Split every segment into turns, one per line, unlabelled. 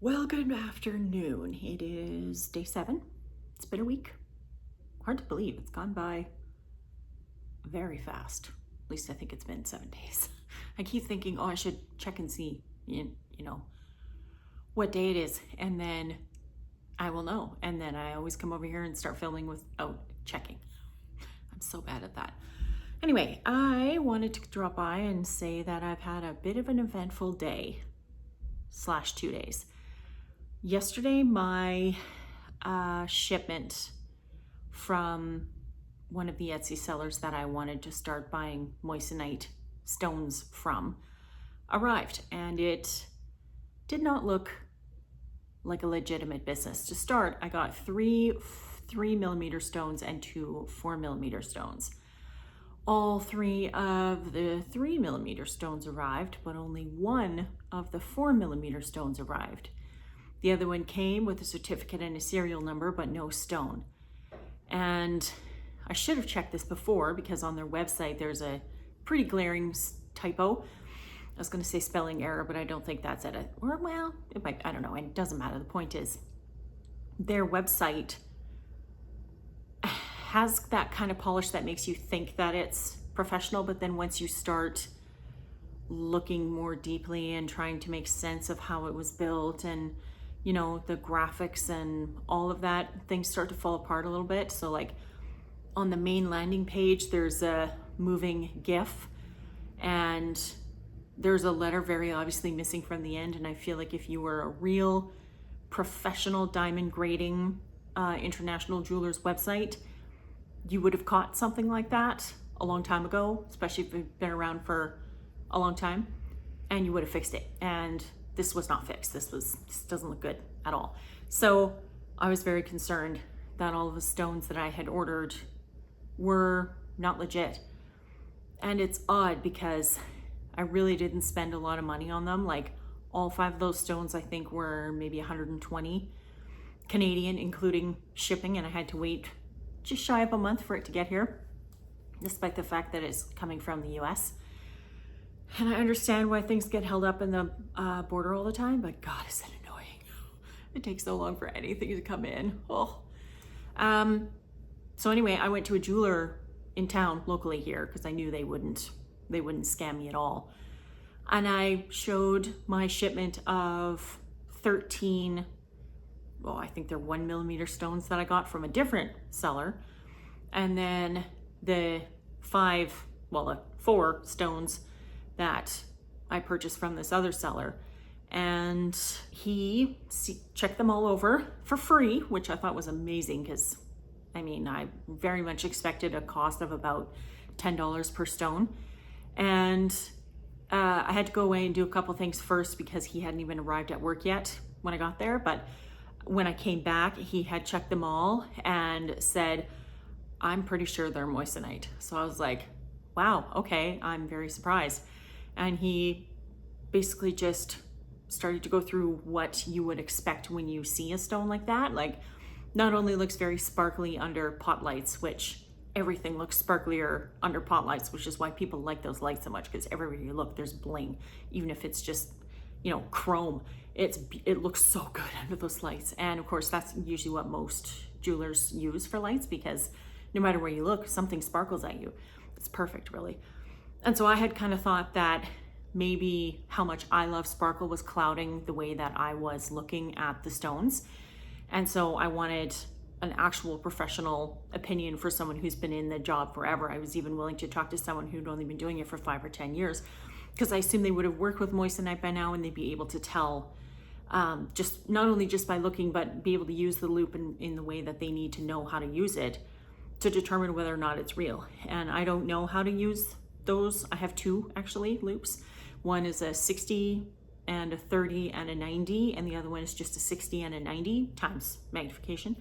Well, good afternoon. It is day 7. It's been a week. Hard to believe it's gone by very fast. At least I think it's been 7 days. I keep thinking, oh, I should check and see, what day it is, and then I will know. And then I always come over here and start filming without checking. I'm so bad at that. Anyway, I wanted to drop by and say that I've had a bit of an eventful day / 2 days. Yesterday, my shipment from one of the Etsy sellers that I wanted to start buying Moissanite stones from arrived, and it did not look like a legitimate business. To start, I got three 3mm stones and 2 4mm stones. All 3 of the 3mm stones arrived, but only 1 of the 4mm stones arrived. The other one came with a certificate and a serial number, but no stone. And I should have checked this before, because on their website there's a pretty glaring typo. I was going to say spelling error, but I don't think that's it. Or, well, it might, I don't know. It doesn't matter. The point is, their website has that kind of polish that makes you think that it's professional, but then once you start looking more deeply and trying to make sense of how it was built and the graphics and all of that, things start to fall apart a little bit. So like on the main landing page, there's a moving GIF and there's a letter very obviously missing from the end. And I feel like if you were a real professional diamond grading international jeweler's website, you would have caught something like that a long time ago, especially if you've been around for a long time, and you would have fixed it. And this was not fixed. This doesn't look good at all. So I was very concerned that all of the stones that I had ordered were not legit. And it's odd because I really didn't spend a lot of money on them. Like all 5 of those stones, I think, were maybe 120 Canadian, including shipping, and I had to wait just shy of a month for it to get here, despite the fact that it's coming from the US. And I understand why things get held up in the border all the time, but God, is that annoying. It takes so long for anything to come in. Oh. So anyway, I went to a jeweler in town locally here because I knew they wouldn't scam me at all. And I showed my shipment of 13, well, I think they're 1mm stones that I got from a different seller. And then the 4 stones that I purchased from this other seller. And he checked them all over for free, which I thought was amazing because, I mean, I very much expected a cost of about $10 per stone. And I had to go away and do a couple things first because he hadn't even arrived at work yet when I got there. But when I came back, he had checked them all and said, I'm pretty sure they're moissanite. So I was like, wow, okay, I'm very surprised. And he basically just started to go through what you would expect when you see a stone like that. Like, not only looks very sparkly under pot lights, which everything looks sparklier under pot lights, which is why people like those lights so much, because everywhere you look, there's bling. Even if it's just, chrome, it looks so good under those lights. And of course, that's usually what most jewelers use for lights, because no matter where you look, something sparkles at you. It's perfect, really. And so I had kind of thought that maybe how much I love sparkle was clouding the way that I was looking at the stones. And so I wanted an actual professional opinion for someone who's been in the job forever. I was even willing to talk to someone who'd only been doing it for 5 or 10 years, because I assume they would have worked with moissanite by now and they'd be able to tell, just not only just by looking, but be able to use the loop in the way that they need to know how to use it to determine whether or not it's real. And I don't know how to use those. I have 2 actually loops. One is a 60 and a 30 and a 90, and the other one is just a 60 and a 90 times magnification.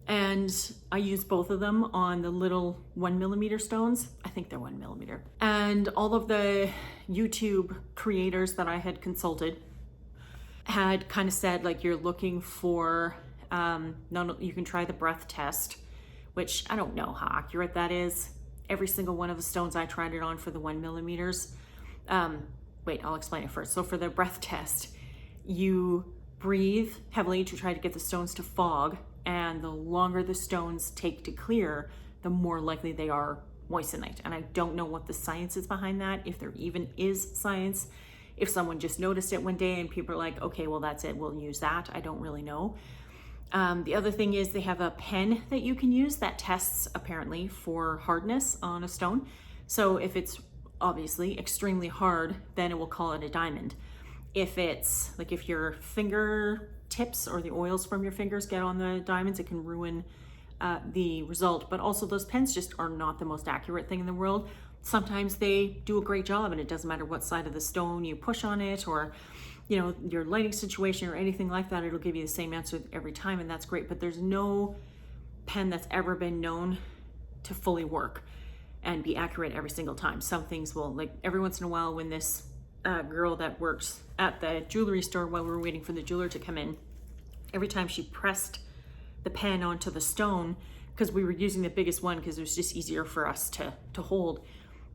And I use both of them on the little 1mm stones. I think they're 1mm. And all of the YouTube creators that I had consulted had kind of said, like, you're looking for, you can try the breath test, which I don't know how accurate that is. Every single one of the stones I tried it on for the 1mm. Wait, I'll explain it first. So for the breath test, you breathe heavily to try to get the stones to fog, and the longer the stones take to clear, the more likely they are moissanite. And I don't know what the science is behind that, if there even is science, if someone just noticed it one day and people are like, okay, well, that's it, we'll use that. I don't really know. The other thing is they have a pen that you can use that tests apparently for hardness on a stone. So if it's obviously extremely hard, then it will call it a diamond. If it's like, if your fingertips or the oils from your fingers get on the diamonds, it can ruin the result. But also those pens just are not the most accurate thing in the world. Sometimes they do a great job and it doesn't matter what side of the stone you push on it, or you know, your lighting situation or anything like that, it'll give you the same answer every time, and that's great. But there's no pen that's ever been known to fully work and be accurate every single time. Some things will, like every once in a while when this girl that works at the jewelry store, while we were waiting for the jeweler to come in, every time she pressed the pen onto the stone, because we were using the biggest one because it was just easier for us to hold,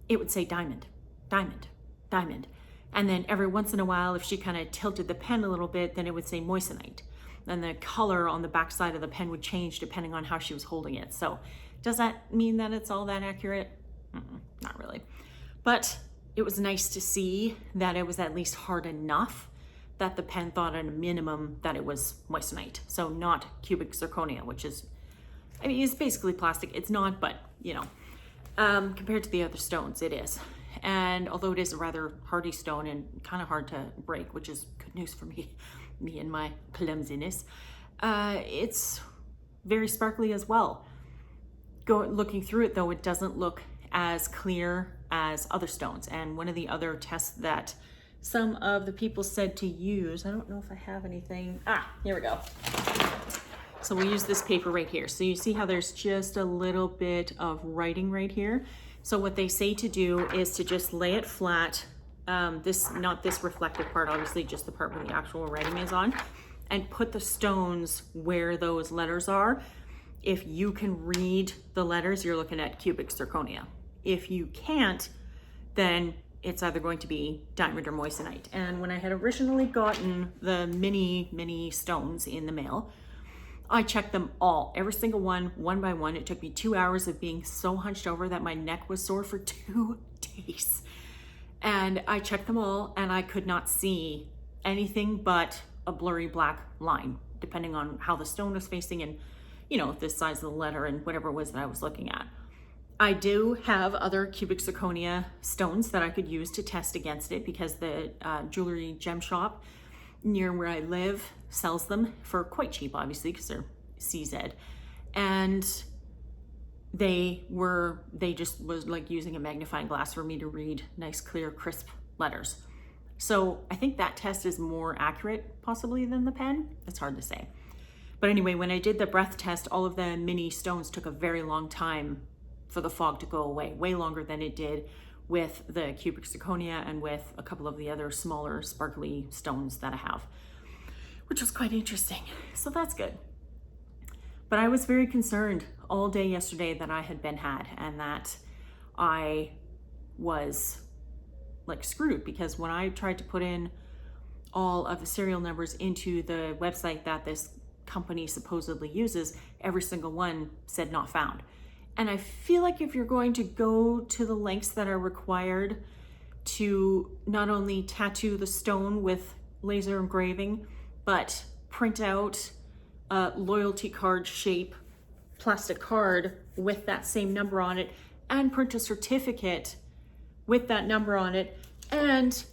it would say diamond, diamond, diamond. And then every once in a while, if she kind of tilted the pen a little bit, then it would say moissanite. And the color on the back side of the pen would change depending on how she was holding it. So does that mean that it's all that accurate? Not really. But it was nice to see that it was at least hard enough that the pen thought at a minimum that it was moissanite. So not cubic zirconia, which is, I mean, it's basically plastic. It's not, but you know, compared to the other stones, it is. And although it is a rather hardy stone and kind of hard to break, which is good news for me and my clumsiness, it's very sparkly as well. Looking through it though, it doesn't look as clear as other stones. And one of the other tests that some of the people said to use, I don't know if I have anything. Here we go. So we use this paper right here. So you see how there's just a little bit of writing right here. So what they say to do is to just lay it flat, not this reflective part, obviously just the part where the actual writing is on, and put the stones where those letters are. If you can read the letters, you're looking at cubic zirconia. If you can't, then it's either going to be diamond or moissanite. And when I had originally gotten the mini stones in the mail, I checked them all, every single one by one. It took me 2 hours of being so hunched over that my neck was sore for 2 days. And I checked them all and I could not see anything but a blurry black line, depending on how the stone was facing and, you know, the size of the letter and whatever it was that I was looking at. I do have other cubic zirconia stones that I could use to test against it, because the jewelry gem shop near where I live sells them for quite cheap, obviously, because they're CZ. And they just was like using a magnifying glass for me to read nice, clear, crisp letters. So I think that test is more accurate possibly than the pen. It's hard to say. But anyway, when I did the breath test, all of the mini stones took a very long time for the fog to go away, way longer than it did with the cubic zirconia and with a couple of the other smaller sparkly stones that I have, which was quite interesting. So that's good. But I was very concerned all day yesterday that I had been had and that I was like screwed, because when I tried to put in all of the serial numbers into the website that this company supposedly uses, every single one said not found. And I feel like if you're going to go to the lengths that are required to not only tattoo the stone with laser engraving, but print out a loyalty card shape plastic card with that same number on it, and print a certificate with that number on it, and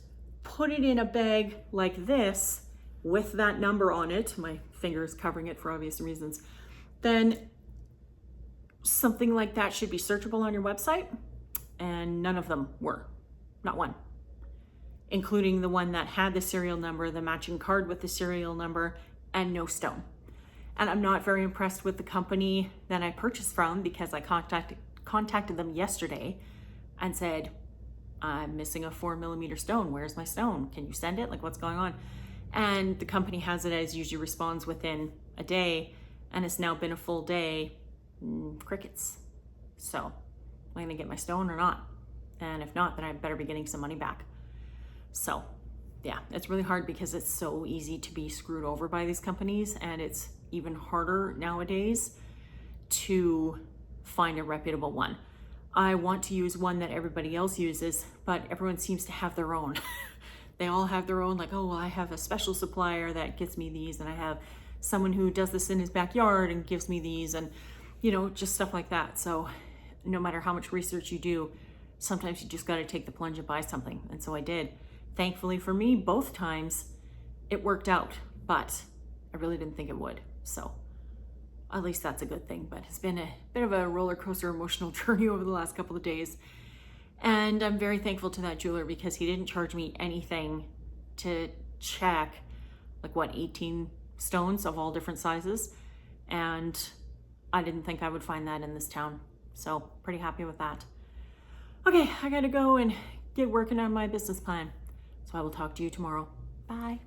put it in a bag like this with that number on it, my finger is covering it for obvious reasons, then something like that should be searchable on your website, and none of them were, not one, including the one that had the serial number, the matching card with the serial number, and no stone. And I'm not very impressed with the company that I purchased from, because I contacted them yesterday and said, I'm missing a 4mm stone. Where's my stone? Can you send it? Like, what's going on? And the company has it as usually responds within a day, and it's now been a full day. Crickets. So am I gonna get my stone or not? And if not, then I better be getting some money back. So yeah, it's really hard because it's so easy to be screwed over by these companies, and it's even harder nowadays to find a reputable one. I want to use one that everybody else uses, but everyone seems to have their own. They all have their own, like, oh, well, I have a special supplier that gets me these, and I have someone who does this in his backyard and gives me these, and, you know, just stuff like that. So no matter how much research you do, sometimes you just got to take the plunge and buy something. And so I did. Thankfully for me, both times it worked out, but I really didn't think it would. So at least that's a good thing. But it's been a bit of a roller coaster emotional journey over the last couple of days. And I'm very thankful to that jeweler because he didn't charge me anything to check, like, what, 18 stones of all different sizes. And I didn't think I would find that in this town. So pretty happy with that. Okay, I gotta go and get working on my business plan. So I will talk to you tomorrow. Bye.